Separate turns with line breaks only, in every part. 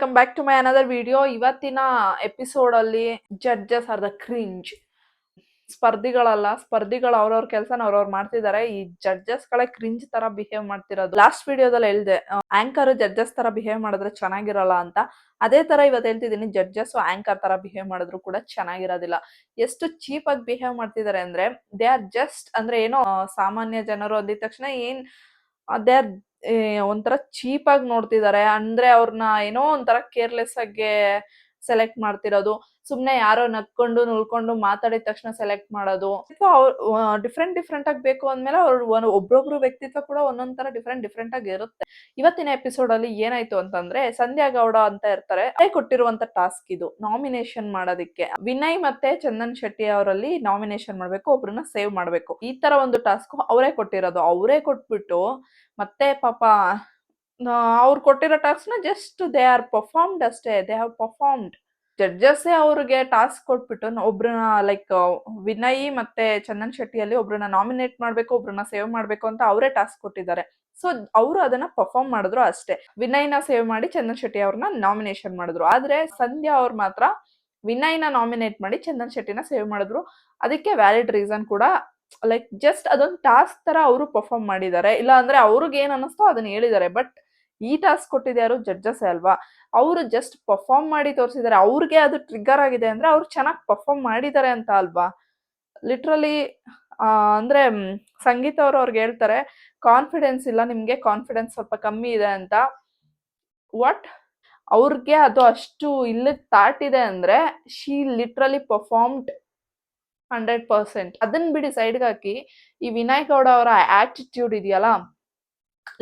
Welcome back to my another video. ಇವತ್ತಿನ episode ಅಲ್ಲಿ judges are the cringe. ಸ್ಪರ್ಧಿಗಳು ಅವ್ರವ್ರ ಕೆಲಸನ ಅವ್ರವ್ರು ಮಾಡ್ತಿದ್ದಾರೆ. ಈ ಜಡ್ಜಸ್ ಗಳೇ ಕ್ರಿಂಜ್ ತರ ಬಿಹೇವ್ ಮಾಡ್ತಿರೋದು. ಲಾಸ್ಟ್ ವಿಡಿಯೋದಲ್ಲಿ ಹೇಳ್ದೆ ಆಂಕರ್ ಜಡ್ಜಸ್ ತರ ಬಿಹೇವ್ ಮಾಡಿದ್ರೆ ಚೆನ್ನಾಗಿರಲ್ಲ ಅಂತ. ಅದೇ ತರ ಇವತ್ತು ಹೇಳ್ತಿದ್ದೀನಿ, ಜಡ್ಜಸ್ ಆಂಕರ್ ತರ ಬಿಹೇವ್ ಮಾಡಿದ್ರು ಕೂಡ ಚೆನ್ನಾಗಿರೋದಿಲ್ಲ. ಎಷ್ಟು ಚೀಪ್ ಆಗಿ ಬಿಹೇವ್ ಮಾಡ್ತಿದ್ದಾರೆ ಅಂದ್ರೆ, ದೇ ಆರ್ ಜಸ್ಟ್ ಅಂದ್ರೆ ಏನೋ ಸಾಮಾನ್ಯ ಜನರು ಅಂದಿದ ತಕ್ಷಣ ದೇ ಆರ್ ಒಂಥರ ಚೀಪ್ ಆಗಿ ನೋಡ್ತಿದ್ದಾರೆ. ಅಂದ್ರೆ ಅವ್ರನ್ನ ಏನೋ ಒಂಥರ ಕೇರ್ಲೆಸ್ ಆಗಿ ಸೆಲೆಕ್ಟ್ ಮಾಡ್ತಿರೋದು. ಸುಮ್ನೆ ಯಾರೋ ನಕ್ಕೊಂಡು ನುಳ್ಕೊಂಡು ಮಾತಾಡಿದ ತಕ್ಷಣ ಸೆಲೆಕ್ಟ್ ಮಾಡೋದು. ಡಿಫ್ರೆಂಟ್ ಆಗಿ ಬೇಕು ಅಂದ್ಮೇಲೆ ಅವ್ರು ಒಬ್ರೊಬ್ರು ವ್ಯಕ್ತಿತ್ವ ಕೂಡ ಒಂದೊಂದ್ ತರ ಡಿಫ್ರೆಂಟ್ ಆಗಿ ಇರುತ್ತೆ. ಇವತ್ತಿನ ಎಪಿಸೋಡ್ ಅಲ್ಲಿ ಏನಾಯ್ತು ಅಂತಂದ್ರೆ, ಸಂಧ್ಯಾ ಗೌಡ ಅಂತ ಇರ್ತಾರೆ. ಕೊಟ್ಟಿರುವಂತ ಟಾಸ್ಕ್ ಇದು, ನಾಮಿನೇಷನ್ ಮಾಡೋದಿಕ್ಕೆ. ವಿನಯ್ ಮತ್ತೆ ಚಂದನ್ ಶೆಟ್ಟಿ ಅವರಲ್ಲಿ ನಾಮಿನೇಷನ್ ಮಾಡ್ಬೇಕು, ಒಬ್ರನ್ನ ಸೇವ್ ಮಾಡ್ಬೇಕು. ಈ ತರ ಒಂದು ಟಾಸ್ಕ್ ಅವರೇ ಕೊಟ್ಟಿರೋದು. ಅವರೇ ಕೊಟ್ಬಿಟ್ಟು ಮತ್ತೆ ಪಾಪ ಅವ್ರು ಕೊಟ್ಟಿರೋ ಟಾಸ್ಕ್ ನ ಜಸ್ಟ್ ದೇ ಆರ್ ಪರ್ಫಾರ್ಮ್ಡ್ ಅಷ್ಟೇ. They have performed. ಜಡ್ಜಸ್ ಅವ್ರಿಗೆ ಟಾಸ್ಕ್ ಕೊಟ್ಬಿಟ್ಟು ಒಬ್ರನ್ನ ಲೈಕ್ ವಿನಯ್ ಮತ್ತೆ ಚಂದನ್ ಶೆಟ್ಟಿಯಲ್ಲಿ ಒಬ್ರನ್ನ ನಾಮಿನೇಟ್ ಮಾಡ್ಬೇಕು, ಒಬ್ರನ್ನ ಸೇವ್ ಮಾಡ್ಬೇಕು ಅಂತ ಅವರೇ ಟಾಸ್ಕ್ ಕೊಟ್ಟಿದ್ದಾರೆ. ಸೊ ಅವರು ಅದನ್ನ ಪರ್ಫಾರ್ಮ್ ಮಾಡಿದ್ರು ಅಷ್ಟೇ. ವಿನಯ್ನ ಸೇವ್ ಮಾಡಿ ಚಂದನ್ ಶೆಟ್ಟಿ ಅವ್ರನ್ನ ನಾಮಿನೇಷನ್ ಮಾಡಿದ್ರು. ಆದ್ರೆ ಸಂಧ್ಯಾ ಅವ್ರು ಮಾತ್ರ ವಿನಯ್ನ ನಾಮಿನೇಟ್ ಮಾಡಿ ಚಂದನ್ ಶೆಟ್ಟಿನ ಸೇವ್ ಮಾಡಿದ್ರು. ಅದಕ್ಕೆ ವ್ಯಾಲಿಡ್ ರೀಸನ್ ಕೂಡ. ಲೈಕ್ ಜಸ್ಟ್ ಅದೊಂದು ಟಾಸ್ಕ್ ತರ ಅವರು ಪರ್ಫಾರ್ಮ್ ಮಾಡಿದ್ದಾರೆ. ಇಲ್ಲ ಅಂದ್ರೆ ಅವ್ರಿಗೆ ಏನ್ ಅನ್ನಿಸ್ತೋ ಅದನ್ನ ಹೇಳಿದ್ದಾರೆ. ಬಟ್ ಈ ಟಾಸ್ಕ್ ಕೊಟ್ಟಿದ್ದು ಯಾರು? ಜಡ್ಜಸ್ ಅಲ್ವಾ. ಅವರು ಜಸ್ಟ್ ಪರ್ಫಾರ್ಮ್ ಮಾಡಿ ತೋರಿಸಿದ್ದಾರೆ. ಅವ್ರಿಗೆ ಅದು ಟ್ರಿಗರ್ ಆಗಿದೆ ಅಂದ್ರೆ ಅವ್ರು ಚೆನ್ನಾಗಿ ಪರ್ಫಾರ್ಮ್ ಮಾಡಿದ್ದಾರೆ ಅಂತ ಅಲ್ವಾ. ಲಿಟ್ರಲಿ ಅಂದ್ರೆ ಸಂಗೀತ ಅವ್ರಿಗೆ ಹೇಳ್ತಾರೆ, ಕಾನ್ಫಿಡೆನ್ಸ್ ಇಲ್ಲ ನಿಮ್ಗೆ, ಕಾನ್ಫಿಡೆನ್ಸ್ ಸ್ವಲ್ಪ ಕಮ್ಮಿ ಇದೆ ಅಂತ. ವಾಟ್? ಅವ್ರಿಗೆ ಅದು ಅಷ್ಟು ಇಲ್ಲಿಗೆ ತಾಟಿದೆ ಅಂದ್ರೆ ಶಿ ಲಿಟ್ರಲಿ ಪರ್ಫಾರ್ಮ್ಡ್ 100%. ಅದನ್ನ ಬಿಡಿ ಸೈಡ್ಗೆ ಹಾಕಿ, ಈ ವಿನಯ್ ಗೌಡ ಅವರ ಆಟಿಟ್ಯೂಡ್ ಇದೆಯಲ್ಲ,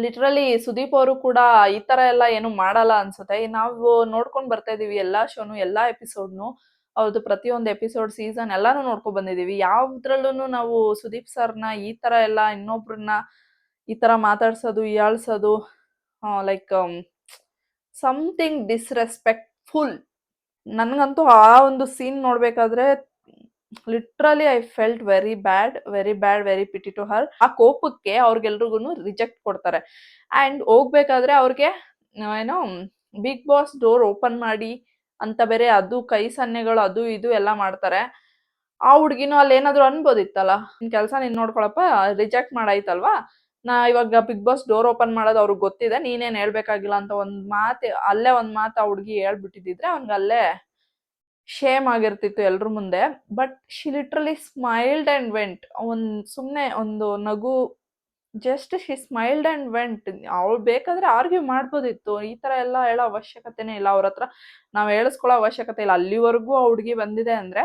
ಲಿಟ್ರಲಿ ಸುದೀಪ್ ಅವರು ಕೂಡ ಈ ತರ ಎಲ್ಲ ಏನು ಮಾಡಲ್ಲ ಅನ್ಸುತ್ತೆ. ನಾವು ನೋಡ್ಕೊಂಡ್ ಬರ್ತಾ ಇದೀವಿ ಎಲ್ಲಾ ಶೋನು, ಎಲ್ಲಾ ಎಪಿಸೋಡ್ನು. ಹೌದು, ಪ್ರತಿಯೊಂದು ಎಪಿಸೋಡ್ ಸೀಸನ್ ಎಲ್ಲಾನು ನೋಡ್ಕೊಂಡ್ ಬಂದಿದೀವಿ. ಯಾವ್ದ್ರಲ್ಲೂ ನಾವು ಸುದೀಪ್ ಸರ್ನ ಈ ತರ ಎಲ್ಲ ಇನ್ನೊಬ್ರನ್ನ ಈ ತರ ಮಾತಾಡ್ಸೋದು, ಹೀಯಾಳ್ಸೋದು, ಲೈಕ್ ಸಮಥಿಂಗ್ ಡಿಸ್ರೆಸ್ಪೆಕ್ಟ್ಫುಲ್. ನನ್ಗಂತೂ ಆ ಒಂದು ಸೀನ್ ನೋಡ್ಬೇಕಾದ್ರೆ literally I felt very bad, very pity to her. ಆ ಕೋಪಕ್ಕೆ ಅವ್ರಿಗೆಲ್ರಿಗೂ ರಿಜೆಕ್ಟ್ ಕೊಡ್ತಾರೆ. ಅಂಡ್ ಹೋಗ್ಬೇಕಾದ್ರೆ ಅವ್ರಿಗೆ ಏನೋ ಬಿಗ್ ಬಾಸ್ ಡೋರ್ ಓಪನ್ ಮಾಡಿ ಅಂತ ಬೇರೆ ಅದು ಕೈ ಸನ್ನೆಗಳು ಅದು ಇದು ಎಲ್ಲ ಮಾಡ್ತಾರೆ. ಆ ಹುಡ್ಗಿನೂ ಅಲ್ಲಿ ಏನಾದ್ರು ಅನ್ಬೋದಿತ್ತಲ್ಲ, ನಿನ್ ಕೆಲ್ಸ ನೀನ್ ನೋಡ್ಕೊಳಪ್ಪ, ರಿಜೆಕ್ಟ್ ಮಾಡಾಯ್ತಲ್ವಾ, ನಾ ಇವಾಗ ಬಿಗ್ ಬಾಸ್ ಡೋರ್ ಓಪನ್ ಮಾಡೋದು ಅವ್ರಿಗೆ ಗೊತ್ತಿದೆ, ನೀನೇನ್ ಹೇಳ್ಬೇಕಾಗಿಲ್ಲ ಅಂತ ಒಂದ್ ಮಾತು ಆ ಹುಡ್ಗಿ ಹೇಳ್ಬಿಟ್ಟಿದ್ರೆ ಅವ್ನ್ಗೆ ಅಲ್ಲೇ ಶೇಮ್ ಆಗಿರ್ತಿತ್ತು ಎಲ್ರ ಮುಂದೆ. But she literally smiled and went. ಸುಮ್ನೆ ಒಂದು ನಗು, just she smiled and went. ಅವ್ಳು ಬೇಕಾದ್ರೆ ಆರ್ಗ್ಯೂ ಮಾಡ್ಬೋದಿತ್ತು. ಈ ತರ ಎಲ್ಲ ಹೇಳೋ ಅವಶ್ಯಕತೆನೇ ಇಲ್ಲ ಅವ್ರ ಹತ್ರ. ನಾವ್ ಹೇಳಿಸ್ಕೊಳ್ಳೋ ಅವಶ್ಯಕತೆ ಇಲ್ಲ. ಅಲ್ಲಿವರೆಗೂ ಆ ಹುಡ್ಗಿ ಬಂದಿದೆ ಅಂದ್ರೆ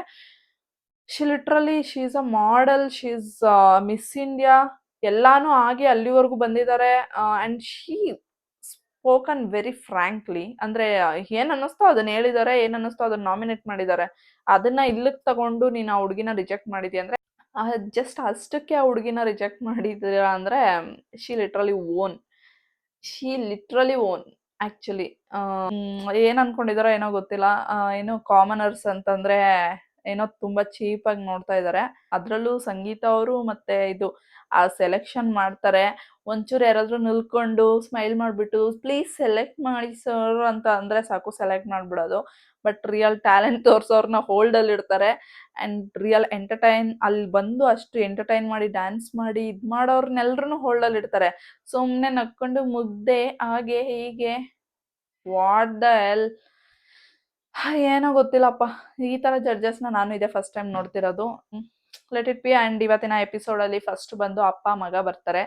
she literally she is a model, she is miss India ಎಲ್ಲಾನು ಆಗಿ ಅಲ್ಲಿವರೆಗೂ ಬಂದಿದ್ದಾರೆ. And she spoken very frankly. ಅಂದ್ರೆ ಏನ್ ಅನ್ನಿಸ್ತೋ ಅದನ್ನ ಹೇಳಿದ್ದಾರೆ, ಏನ್ ಅನ್ನಿಸ್ತೋ ಅದನ್ನ ನಾಮಿನೇಟ್ ಮಾಡಿದ್ದಾರೆ. ಅದನ್ನ ಇಲ್ಲಿಗೆ ತಗೊಂಡು ನೀನ್ ಆ ಹುಡ್ಗಿನ ರಿಜೆಕ್ಟ್ ಮಾಡಿದ್ಯಾ ಅಂದ್ರೆ, ಜಸ್ಟ್ ಅಷ್ಟಕ್ಕೆ ಆ ಹುಡ್ಗಿನ ರಿಜೆಕ್ಟ್ ಮಾಡಿದ್ದೀರಾ ಅಂದ್ರೆ ಶಿ ಲಿಟ್ರಲಿ ಓನ್ ಆಕ್ಚುಲಿ. ಏನ್ ಅನ್ಕೊಂಡಿದಾರೋ ಏನೋ ಗೊತ್ತಿಲ್ಲ. ಏನೋ ಕಾಮನರ್ಸ್ ಅಂತಂದ್ರೆ ಏನೋ ತುಂಬಾ ಚೀಪ್ ಆಗಿ ನೋಡ್ತಾ ಇದ್ದಾರೆ. ಅದ್ರಲ್ಲೂ ಸಂಗೀತ ಅವರು ಮತ್ತೆ ಇದು ಆ ಸೆಲೆಕ್ಷನ್ ಮಾಡ್ತಾರೆ. ಒಂಚೂರು ಯಾರಾದ್ರೂ ನಿಲ್ಕೊಂಡು ಸ್ಮೈಲ್ ಮಾಡ್ಬಿಟ್ಟು ಪ್ಲೀಸ್ ಸೆಲೆಕ್ಟ್ ಮಾಡಿ ಸರ್ ಅಂತ ಅಂದ್ರೆ ಸಾಕು, ಸೆಲೆಕ್ಟ್ ಮಾಡ್ಬಿಡೋದು. ಬಟ್ ರಿಯಲ್ ಟ್ಯಾಲೆಂಟ್ ತೋರ್ಸೋರ್ನ ಹೋಲ್ಡ್ ಅಲ್ಲಿ ಇಡ್ತಾರೆ. ಅಂಡ್ ರಿಯಲ್ ಅಲ್ಲಿ ಬಂದು ಅಷ್ಟು ಎಂಟರ್ಟೈನ್ ಮಾಡಿ ಡ್ಯಾನ್ಸ್ ಮಾಡಿ ಇದ್ ಮಾಡೋರ್ನೆಲ್ರೂ ಹೋಲ್ಡ್ ಅಲ್ಲಿ ಇಡ್ತಾರೆ. ಸುಮ್ನೆ ನಕ್ಕೊಂಡು ಮುಗ್ದೆ ಹಾಗೆ ಹೀಗೆ, ವಾಟ್ ದ ಎಲ್, ಏನೋ ಗೊತ್ತಿಲ್ಲಪ್ಪ. ಈ ತರ ಜಡ್ಜಸ್ನ ನಾನು ಇದೇ ಫಸ್ಟ್ ಟೈಮ್ ನೋಡ್ತಿರೋದು. Let it be. ಅಂಡ್ ಇವತ್ತಿನ ಎಪಿಸೋಡ್ ಅಲ್ಲಿ ಫಸ್ಟ್ ಬಂದು ಅಪ್ಪ ಮಗ ಬರ್ತಾರೆ.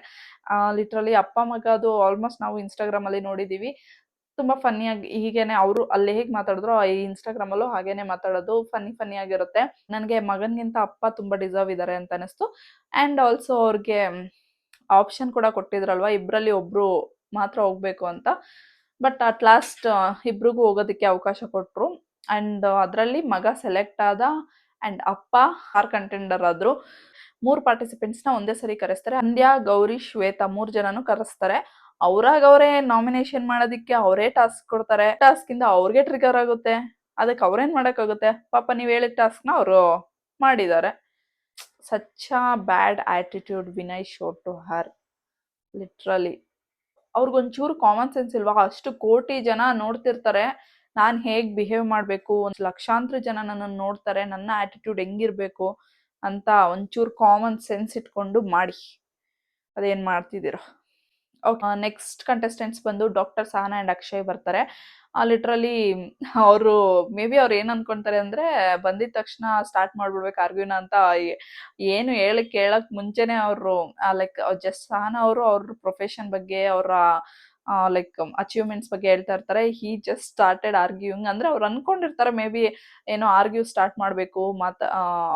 ಲಿಟ್ರಲಿ ಅಪ್ಪ ಮಗ ಅದು ಆಲ್ಮೋಸ್ಟ್ ನಾವು ಇನ್ಸ್ಟಾಗ್ರಾಮ್ ಅಲ್ಲಿ ನೋಡಿದೀವಿ. ತುಂಬಾ ಫನ್ನಿಯಾಗಿ ಹೀಗೇನೆ ಅವರು ಅಲ್ಲಿ ಹೇಗೆ ಮಾತಾಡಿದ್ರು ಈ ಇನ್ಸ್ಟಾಗ್ರಾಮ್ ಅಲ್ಲೂ ಹಾಗೇನೆ ಮಾತಾಡೋದು, ಫನ್ನಿ ಆಗಿರುತ್ತೆ. ನನಗೆ ಮಗನ್ಗಿಂತ ಅಪ್ಪ ತುಂಬಾ ಡಿಸರ್ವ್ ಇದಾರೆ ಅಂತ ಅನಿಸ್ತು. ಅಂಡ್ ಆಲ್ಸೋ ಅವ್ರಿಗೆ ಆಪ್ಷನ್ ಕೂಡ ಕೊಟ್ಟಿದ್ರಲ್ವಾ, ಇಬ್ರಲ್ಲಿ ಒಬ್ರು ಮಾತ್ರ ಹೋಗ್ಬೇಕು ಅಂತ. ಬಟ್ ಅಟ್ ಲಾಸ್ಟ್ ಇಬ್ರಿಗೂ ಹೋಗೋದಕ್ಕೆ ಅವಕಾಶ ಕೊಟ್ರು. ಅಂಡ್ ಅದರಲ್ಲಿ ಮಗ ಸೆಲೆಕ್ಟ್ ಆದ. ಅಂಡ್ ಅಪ್ಪ ಕಂಟೆಂಡರ್ ಆದ್ರು. 3 ಪಾರ್ಟಿಸಿಪೆಂಟ್ಸ್ ನ ಒಂದೇ ಸರಿ ಕರೆಸ್ತಾರೆ. ಸಂಧ್ಯಾ, ಗೌರಿ, ಶ್ವೇತಾ 3 ಜನನು ಕರೆಸ್ತಾರೆ. ಅವರೇ ನಾಮಿನೇಷನ್ ಮಾಡೋದಿಕ್ಕೆ ಅವರೇ ಟಾಸ್ಕ್ ಕೊಡ್ತಾರೆ. ಟಾಸ್ಕ್ ಇಂದ ಅವ್ರಿಗೆ ಟ್ರಿಗರ್ ಆಗುತ್ತೆ. ಅದಕ್ಕೆ ಅವ್ರೇನ್ ಮಾಡಕ್ಕಾಗುತ್ತೆ ಪಾಪ. ನೀವ್ ಹೇಳಿದ ಟಾಸ್ಕ್ ನ ಅವರು ಮಾಡಿದ್ದಾರೆ. Such a bad attitude Vinay show to her. Literally ಅವ್ರಿಗೊಂಚೂರು ಕಾಮನ್ ಸೆನ್ಸ್ ಇಲ್ವಾ? ಅಷ್ಟು ಕೋಟಿ ಜನ ನೋಡ್ತಿರ್ತಾರೆ. ನಾನು ಹೇಗೆ ಬಿಹೇವ್ ಮಾಡಬೇಕು, ಒಂದು ಲಕ್ಷಾಂತರ ಜನ ನನ್ನನ್ನು ನೋಡ್ತಾರೆ, ನನ್ನ ಆಟಿಟ್ಯೂಡ್ ಹೆಂಗಿರ್ಬೇಕು ಅಂತ ಒಂಚೂರು ಕಾಮನ್ ಸೆನ್ಸ್ ಇಟ್ಕೊಂಡು ಮಾಡಿ. ಅದೇನು ಮಾಡ್ತಿದ್ದೀರಾ? ಓಕೆ, ನೆಕ್ಸ್ಟ್ ಕಂಟೆಸ್ಟೆಂಟ್ಸ್ ಬಂದು ಡಾಕ್ಟರ್ ಸಹನಾ ಆ್ಯಂಡ್ ಅಕ್ಷಯ್ ಬರ್ತಾರೆ. ಲಿಟ್ರಲಿ ಅವರು ಮೇ ಬಿ ಅವ್ರು ಏನು ಅನ್ಕೊಂತಾರೆ ಅಂದರೆ, ಬಂದಿದ ತಕ್ಷಣ ಸ್ಟಾರ್ಟ್ ಮಾಡ್ಬಿಡ್ಬೇಕು ಆರ್ಗ್ಯೂನ ಅಂತ. ಏನು ಹೇಳಕ್ ಮುಂಚೆನೆ ಅವರು ಲೈಕ್ ಜಸ್ಟ್ ಸಹನಾ ಅವರು ಅವ್ರ ಪ್ರೊಫೆಷನ್ ಬಗ್ಗೆ, ಅವರ ಲೈಕ್ ಅಚೀವ್ಮೆಂಟ್ಸ್ ಬಗ್ಗೆ ಹೇಳ್ತಾ ಇರ್ತಾರೆ. He just started arguing. ಅಂದ್ರೆ ಅವ್ರು ಅನ್ಕೊಂಡಿರ್ತಾರೆ ಮೇ ಬಿ ಏನೋ ಆರ್ಗ್ಯೂ ಸ್ಟಾರ್ಟ್ ಮಾಡಬೇಕು,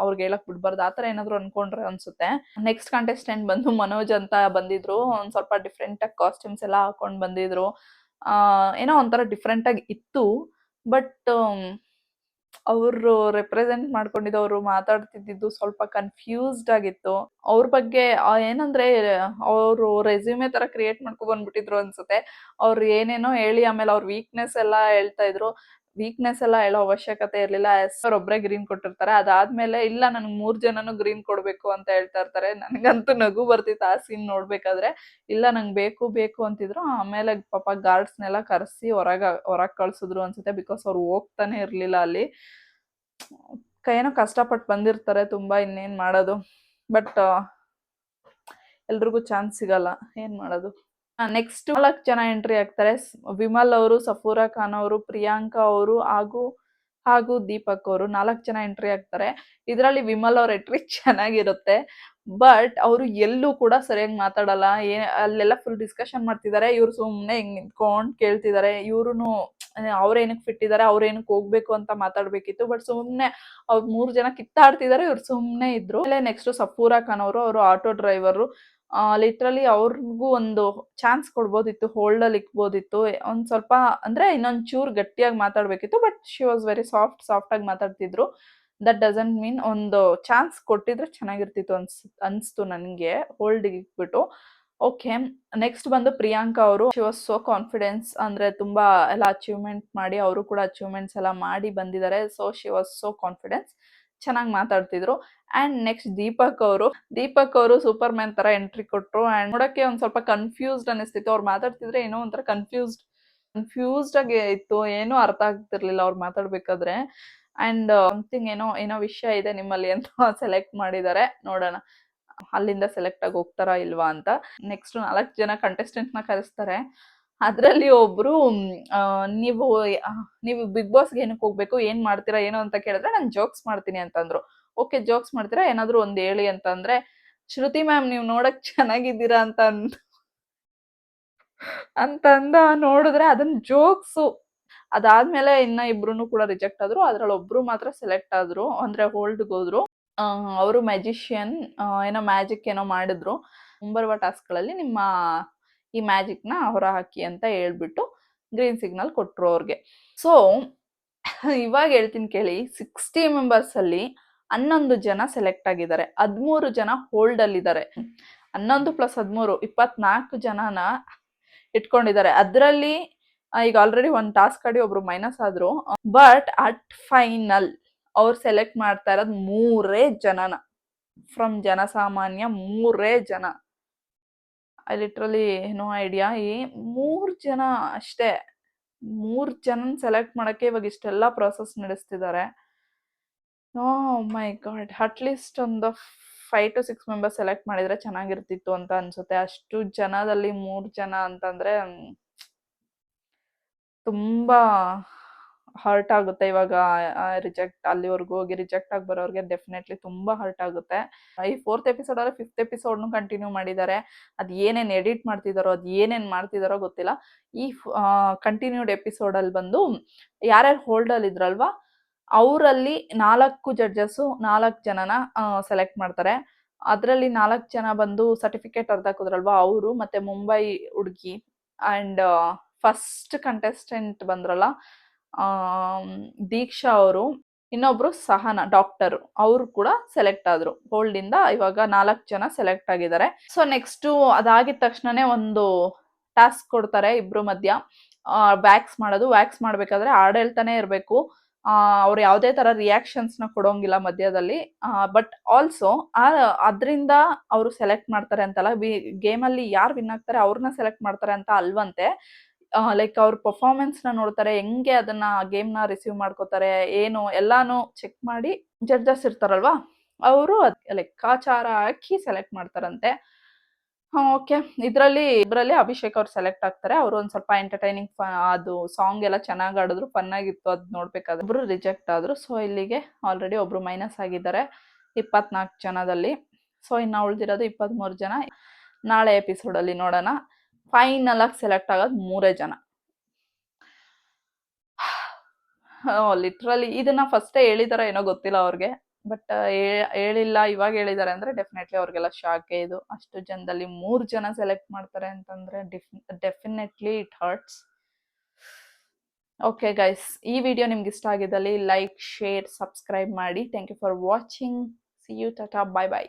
ಅವ್ರಿಗೆ ಹೇಳಕ್ ಬಿಡ್ಬಾರ್ದು, ಆ ಥರ ಏನಾದ್ರು ಅನ್ಕೊಂಡ್ರೆ ಅನ್ಸುತ್ತೆ. ನೆಕ್ಸ್ಟ್ ಕಂಟೆಸ್ಟೆಂಟ್ ಬಂದು ಮನೋಜ್ ಅಂತ ಬಂದಿದ್ರು. ಒಂದು ಸ್ವಲ್ಪ ಡಿಫ್ರೆಂಟ್ ಆಗಿ ಕಾಸ್ಟ್ಯೂಮ್ಸ್ ಎಲ್ಲ ಹಾಕೊಂಡು ಬಂದಿದ್ರು. ಏನೋ ಒಂಥರ ಡಿಫ್ರೆಂಟ್ ಆಗಿ ಇತ್ತು. ಬಟ್ ಅವರು ರೆಪ್ರೆಸೆಂಟ್ ಮಾಡ್ಕೊಂಡಿದ್ದವರು ಮಾತಾಡ್ತಿದ್ದು ಸ್ವಲ್ಪ ಕನ್ಫ್ಯೂಸ್ಡ್ ಆಗಿತ್ತು. ಅವ್ರ ಬಗ್ಗೆ ಏನಂದ್ರೆ ಅವರು ರೆಸ್ಯೂಮೆ ತರ ಕ್ರಿಯೇಟ್ ಮಾಡ್ಕೊ ಬಂದ್ಬಿಟ್ಟಿದ್ರು ಅನ್ಸುತ್ತೆ. ಅವ್ರು ಏನೇನೋ ಹೇಳಿ ಆಮೇಲೆ ಅವ್ರ ವೀಕ್ನೆಸ್ ಎಲ್ಲ ಹೇಳ್ತಾ ಇದ್ರು. ವೀಕ್ನೆಸ್ ಎಲ್ಲ ಹೇಳೋ ಅವಶ್ಯಕತೆ ಇರ್ಲಿಲ್ಲ. ಸರ್ ಒಬ್ರೇ ಗ್ರೀನ್ ಕೊಟ್ಟಿರ್ತಾರೆ. ಅದಾದ್ಮೇಲೆ ಇಲ್ಲ ನನ್ಗೆ 3 ಜನನು ಗ್ರೀನ್ ಕೊಡ್ಬೇಕು ಅಂತ ಹೇಳ್ತಾ ಇರ್ತಾರೆ. ನನಗಂತೂ ನಗು ಬರ್ತಿತ್ತು ಆ ಸೀನ್ ನೋಡ್ಬೇಕಾದ್ರೆ. ಇಲ್ಲ ನಂಗೆ ಬೇಕು ಬೇಕು ಅಂತಿದ್ರು. ಆಮೇಲೆ ಪಾಪ ಗಾರ್ಡ್ಸ್ನೆಲ್ಲ ಕರೆಸಿ ಹೊರಗೆ ಕಳ್ಸಿದ್ರು ಅನ್ಸುತ್ತೆ. ಬಿಕಾಸ್ ಅವ್ರು ಹೋಗ್ತಾನೆ ಇರ್ಲಿಲ್ಲ ಅಲ್ಲಿ. ಏನೋ ಕಷ್ಟಪಟ್ಟು ಬಂದಿರ್ತಾರೆ ತುಂಬಾ, ಇನ್ನೇನ್ ಮಾಡೋದು. ಬಟ್ ಎಲ್ರಿಗೂ ಚಾನ್ಸ್ ಸಿಗಲ್ಲ, ಏನ್ ಮಾಡೋದು. ನೆಕ್ಸ್ಟ್ 4 ಜನ ಎಂಟ್ರಿ ಆಗ್ತಾರೆ. ವಿಮಲ್ ಅವರು, ಸಫೂರಾ ಖಾನ್ ಅವರು, ಪ್ರಿಯಾಂಕಾ ಅವರು ಹಾಗೂ ದೀಪಕ್ ಅವರು 4 ಜನ ಎಂಟ್ರಿ ಆಗ್ತಾರೆ. ಇದರಲ್ಲಿ ವಿಮಲ್ ಅವ್ರ ಎಂಟ್ರಿ ಚೆನ್ನಾಗಿರುತ್ತೆ. ಬಟ್ ಅವರು ಎಲ್ಲೂ ಕೂಡ ಸರಿಯಾಗಿ ಮಾತಾಡಲ್ಲ. ಅಲ್ಲೆಲ್ಲ ಫುಲ್ ಡಿಸ್ಕಷನ್ ಮಾಡ್ತಿದ್ದಾರೆ. ಇವ್ರು ಸುಮ್ಮನೆ ಹಿಂಗ್ ನಿಂತ್ಕೊಂಡು ಕೇಳ್ತಿದ್ದಾರೆ. ಇವ್ರುನು ಅವ್ರೇನಕ್ಕೆ ಫಿಟ್ ಇದ್ದಾರೆ, ಅವ್ರೇನಕ್ಕೆ ಹೋಗ್ಬೇಕು ಅಂತ ಮಾತಾಡ್ಬೇಕಿತ್ತು. ಬಟ್ ಸುಮ್ಮನೆ ಅವ್ರು 3 ಜನ ಕಿತ್ತಾಡ್ತಿದ್ದಾರೆ, ಇವ್ರು ಸುಮ್ಮನೆ ಇದ್ರು. ನೆಕ್ಸ್ಟ್ ಸಫೂರಾ ಖಾನ್ ಅವರು ಆಟೋ ಡ್ರೈವರು. ಲಿಟ್ರಲಿ ಅವ್ರಿಗೂ ಒಂದು ಚಾನ್ಸ್ ಕೊಡ್ಬೋದಿತ್ತು, ಹೋಲ್ಡ್ ಅಲ್ಲಿ ಇಕ್ಬೋದಿತ್ತು. ಒಂದ್ ಸ್ವಲ್ಪ ಅಂದ್ರೆ ಇನ್ನೊಂದ್ ಚೂರ್ ಗಟ್ಟಿಯಾಗಿ ಮಾತಾಡ್ಬೇಕಿತ್ತು. But she was very soft ಆಗಿ ಮಾತಾಡ್ತಿದ್ರು. ದಟ್ ಡಸಂಟ್ ಮೀನ್ ಒಂದು ಚಾನ್ಸ್ ಕೊಟ್ಟಿದ್ರೆ ಚೆನ್ನಾಗಿರ್ತಿತ್ತು ಅನ್ಸ್ತು ನನಗೆ, ಹೋಲ್ಡ್ ಇಕ್ಬಿಟ್ಟು. ಓಕೆ, ನೆಕ್ಸ್ಟ್ ಬಂದು ಪ್ರಿಯಾಂಕಾ ಅವರು. ಶಿ ವಾಸ್ ಸೋ ಕಾನ್ಫಿಡೆನ್ಸ್, ಅಂದ್ರೆ ತುಂಬಾ ಎಲ್ಲ ಅಚೀವ್ಮೆಂಟ್ ಮಾಡಿ, ಅವರು ಕೂಡ ಅಚೀವ್ಮೆಂಟ್ಸ್ ಎಲ್ಲ ಮಾಡಿ ಬಂದಿದ್ದಾರೆ. So she was so confidence, ಚೆನ್ನಾಗಿ ಮಾತಾಡ್ತಿದ್ರು. ಅಂಡ್ ನೆಕ್ಸ್ಟ್ ದೀಪಕ್ ಅವರು ಸೂಪರ್ ಮ್ಯಾನ್ ತರ ಎಂಟ್ರಿ ಕೊಟ್ರು. ಅಂಡ್ ನೋಡಕ್ಕೆ ಒಂದ್ ಸ್ವಲ್ಪ ಕನ್ಫ್ಯೂಸ್ಡ್ ಅನಿಸ್ತಿತ್ತು. ಅವ್ರು ಮಾತಾಡ್ತಿದ್ರೆ ಏನೋ ಒಂಥರ ಕನ್ಫ್ಯೂಸ್ಡ್ ಆಗಿ ಇತ್ತು. ಏನೂ ಅರ್ಥ ಆಗ್ತಿರ್ಲಿಲ್ಲ ಅವ್ರು ಮಾತಾಡ್ಬೇಕಾದ್ರೆ. ಅಂಡ್ ಸಮಥಿಂಗ್ ಏನೋ ವಿಷಯ ಇದೆ ನಿಮ್ಮಲ್ಲಿ ಅಂತ ಸೆಲೆಕ್ಟ್ ಮಾಡಿದ್ದಾರೆ. ನೋಡೋಣ ಅಲ್ಲಿಂದ ಸೆಲೆಕ್ಟ್ ಆಗಿ ಹೋಗ್ತಾರಾ ಇಲ್ವಾ ಅಂತ. ನೆಕ್ಸ್ಟ್ 4 ಜನ ಕಂಟೆಸ್ಟೆಂಟ್ ನ ಕರೆಸ್ತಾರೆ. ಅದ್ರಲ್ಲಿ ಒಬ್ರು ನೀವು ಬಿಗ್ ಬಾಸ್ಗೆ ಏನಕ್ಕೆ ಹೋಗ್ಬೇಕು, ಏನ್ ಮಾಡ್ತೀರಾ ಏನು ಅಂತ ಕೇಳಿದ್ರೆ ನಾನು ಜೋಕ್ಸ್ ಮಾಡ್ತೀನಿ ಅಂತಂದ್ರು. ಓಕೆ, ಜೋಕ್ಸ್ ಮಾಡ್ತೀರಾ, ಏನಾದ್ರು ಒಂದ್ ಹೇಳಿ ಅಂತಂದ್ರೆ, ಶ್ರುತಿ ಮ್ಯಾಮ್ ನೀವು ನೋಡಕ್ ಚೆನ್ನಾಗಿದ್ದೀರಾ ಅಂತಂದ ನೋಡಿದ್ರೆ ಅದನ್ನ ಜೋಕ್ಸು. ಅದಾದ್ಮೇಲೆ ಇನ್ನ ಇಬ್ರು ಕೂಡ ರಿಜೆಕ್ಟ್ ಆದ್ರು. ಅದ್ರಲ್ಲಿ ಒಬ್ರು ಮಾತ್ರ ಸೆಲೆಕ್ಟ್ ಆದ್ರು, ಅಂದ್ರೆ ಹೋಲ್ಡ್ಗೆ ಹೋದ್ರು. ಅವರು ಮ್ಯಾಜಿಷಿಯನ್, ಏನೋ ಮ್ಯಾಜಿಕ್ ಏನೋ ಮಾಡಿದ್ರು. ಮುಂಬರುವ ಟಾಸ್ಕ್ಗಳಲ್ಲಿ ನಿಮ್ಮ ಈ ಮ್ಯಾಜಿಕ್ ನ ಹೊರ ಹಾಕಿ ಅಂತ ಹೇಳ್ಬಿಟ್ಟು ಗ್ರೀನ್ ಸಿಗ್ನಲ್ ಕೊಟ್ರು ಅವ್ರಿಗೆ. ಸೊ ಇವಾಗ ಹೇಳ್ತೀನಿ ಕೇಳಿ. 60 ಮೆಂಬರ್ಸ್ ಅಲ್ಲಿ 11 ಜನ ಸೆಲೆಕ್ಟ್ ಆಗಿದ್ದಾರೆ, 13 ಜನ ಹೋಲ್ಡ್ ಅಲ್ಲಿ ಇದ್ದಾರೆ. 11 + 13 24 ಜನನ ಇಟ್ಕೊಂಡಿದ್ದಾರೆ. ಅದ್ರಲ್ಲಿ ಈಗ ಆಲ್ರೆಡಿ ಒಂದು ಟಾಸ್ಕ್ ಆಡಿ ಒಬ್ರು ಮೈನಸ್ ಆದ್ರು. ಬಟ್ ಅಟ್ ಫೈನಲ್ ಅವ್ರು ಸೆಲೆಕ್ಟ್ ಮಾಡ್ತಾ ಇರೋದು 3 ಜನನ, ಫ್ರಮ್ ಜನಸಾಮಾನ್ಯ 3 ಜನ. I literally no idea. ಈ 3 ಜನ ಅಷ್ಟೇ, 3 ಜನನ ಸೆಲೆಕ್ಟ್ ಮಾಡಕ್ಕೆ ಇವಾಗ ಇಷ್ಟೆಲ್ಲ ಪ್ರೊಸೆಸ್ ನಡೆಸ್ತಿದ್ದಾರೆ. ಮೈ ಗಾಡ್, ಅಟ್ಲೀಸ್ಟ್ ಒಂದು 5 to 6 ಮೆಂಬರ್ಸ್ ಸೆಲೆಕ್ಟ್ ಮಾಡಿದ್ರೆ ಚೆನ್ನಾಗಿರ್ತಿತ್ತು ಅಂತ ಅನ್ಸುತ್ತೆ. ಅಷ್ಟು ಜನದಲ್ಲಿ 3 ಜನ ಅಂತಂದ್ರೆ ತುಂಬಾ ಹರ್ಟ್ ಆಗುತ್ತೆ. ಇವಾಗ ಅಲ್ಲಿವರೆಗೂ ಹೋಗಿ ರಿಜೆಕ್ಟ್ ಆಗಿ ಬರೋರಿಗೆ ಡೆಫಿನೆಟ್ಲಿ ತುಂಬಾ ಹರ್ಟ್ ಆಗುತ್ತೆ. ಈ 4th ಎಪಿಸೋಡ್ ಅಲ್ಲಿ 5th ಎಪಿಸೋಡ್ನು ಕಂಟಿನ್ಯೂ ಮಾಡಿದ್ದಾರೆ. ಅದ್ ಏನೇನ್ ಎಡಿಟ್ ಮಾಡ್ತಿದಾರೋ, ಅದ್ ಏನೇನ್ ಮಾಡ್ತಿದಾರೋ ಗೊತ್ತಿಲ್ಲ. ಈ ಕಂಟಿನ್ಯೂಡ್ ಎಪಿಸೋಡ್ ಅಲ್ಲಿ ಬಂದು ಯಾರ್ಯಾರು ಹೋಲ್ಡ್ ಅಲ್ಲಿ ಇದ್ರಲ್ವಾ ಅವರಲ್ಲಿ 4 ಜಡ್ಜಸ್ 4 ಜನನ ಸೆಲೆಕ್ಟ್ ಮಾಡ್ತಾರೆ. ಅದ್ರಲ್ಲಿ 4 ಜನ ಬಂದು ಸರ್ಟಿಫಿಕೇಟ್ ಅರ್ಧಾಕುದ್ರಲ್ವಾ ಅವರು, ಮತ್ತೆ ಮುಂಬೈ ಹುಡುಗಿ. ಅಂಡ್ ಫಸ್ಟ್ ಕಂಟೆಸ್ಟೆಂಟ್ ಬಂದ್ರಲ್ಲ ದೀಕ್ಷಾ ಅವರು, ಇನ್ನೊಬ್ರು ಸಹನಾ ಡಾಕ್ಟರ್, ಅವರು ಕೂಡ ಸೆಲೆಕ್ಟ್ ಆದ್ರು. ಹೋಲ್ಡ್ ಇಂದ ಇವಾಗ 4 ಜನ ಸೆಲೆಕ್ಟ್ ಆಗಿದ್ದಾರೆ. ಸೊ ನೆಕ್ಸ್ಟ್ ಅದಾಗಿದ ತಕ್ಷಣನೇ ಒಂದು ಟಾಸ್ಕ್ ಕೊಡ್ತಾರೆ ಇಬ್ರು ಮಧ್ಯ, ವ್ಯಾಕ್ಸ್ ಮಾಡೋದು. ವ್ಯಾಕ್ಸ್ ಮಾಡ್ಬೇಕಾದ್ರೆ ಹಾಡ್ ಹೇಳ್ತಾನೆ ಇರ್ಬೇಕು. ಅವ್ರು ಯಾವುದೇ ತರ ರಿಯಾಕ್ಷನ್ಸ್ ನ ಕೊಡೋಂಗಿಲ್ಲ ಮಧ್ಯದಲ್ಲಿ. ಬಟ್ ಆಲ್ಸೋ ಅದರಿಂದ ಅವರು ಸೆಲೆಕ್ಟ್ ಮಾಡ್ತಾರೆ ಅಂತಲ್ಲ, ಗೇಮ್ ಅಲ್ಲಿ ಯಾರು ವಿನ್ ಆಗ್ತಾರೆ ಅವ್ರನ್ನ ಸೆಲೆಕ್ಟ್ ಮಾಡ್ತಾರೆ ಅಂತ ಅಲ್ವಂತೆ. ಲೈಕ್ ಅವ್ರ ಪರ್ಫಾರ್ಮೆನ್ಸ್ನ ನೋಡ್ತಾರೆ, ಹೆಂಗೆ ಅದನ್ನ ಗೇಮ್ನ ರಿಸೀವ್ ಮಾಡ್ಕೋತಾರೆ, ಏನು ಎಲ್ಲಾನು ಚೆಕ್ ಮಾಡಿ ಜಡ್ಜಸ್ ಇರ್ತಾರಲ್ವಾ ಅವರು ಲೆಕ್ಕಾಚಾರ ಹಾಕಿ ಸೆಲೆಕ್ಟ್ ಮಾಡ್ತಾರಂತೆ. ಓಕೆ, ಇದ್ರಲ್ಲಿ ಅಭಿಷೇಕ್ ಅವ್ರು ಸೆಲೆಕ್ಟ್ ಆಗ್ತಾರೆ. ಅವರು ಒಂದ್ ಸ್ವಲ್ಪ ಎಂಟರ್ಟೈನಿಂಗ್, ಅದು ಸಾಂಗ್ ಎಲ್ಲ ಚೆನ್ನಾಗಿ ಆಡಿದ್ರು, ಫನ್ ಆಗಿತ್ತು ಅದ್ ನೋಡ್ಬೇಕಾದ್ರೆ. ಒಬ್ರು ರಿಜೆಕ್ಟ್ ಆದ್ರು. ಸೊ ಇಲ್ಲಿಗೆ ಆಲ್ರೆಡಿ ಒಬ್ರು ಮೈನಸ್ ಆಗಿದ್ದಾರೆ 24 ಜನದಲ್ಲಿ. ಸೊ ಇನ್ನ ಉಳಿದಿರೋದು 23 ಜನ. ನಾಳೆ ಎಪಿಸೋಡ್ ಅಲ್ಲಿ ನೋಡೋಣ. ಫೈನಲ್ ಆಗಿ ಸೆಲೆಕ್ಟ್ ಆಗೋದು 3 ಜನ. ಲಿಟ್ರಲಿ ಇದನ್ನ ಫಸ್ಟೇ ಹೇಳಿದಾರ ಏನೋ ಗೊತ್ತಿಲ್ಲ ಅವ್ರಿಗೆ, ಬಟ್ ಹೇಳಿಲ್ಲ, ಇವಾಗ ಹೇಳಿದ್ದಾರೆ ಅಂದ್ರೆ ಡೆಫಿನೆಟ್ಲಿ ಅವ್ರಿಗೆಲ್ಲ ಶಾಕೆ ಇದು. ಅಷ್ಟು ಜನದಲ್ಲಿ 3 ಜನ ಸೆಲೆಕ್ಟ್ ಮಾಡ್ತಾರೆ ಅಂತಂದ್ರೆ definitely it hurts. Okay guys, ಈ ವಿಡಿಯೋ ನಿಮ್ಗೆ ಇಷ್ಟ ಆಗಿದ್ದಲ್ಲಿ ಲೈಕ್, ಶೇರ್, ಸಬ್ಸ್ಕ್ರೈಬ್ ಮಾಡಿ. Thank you for watching. See you, tata, bye by.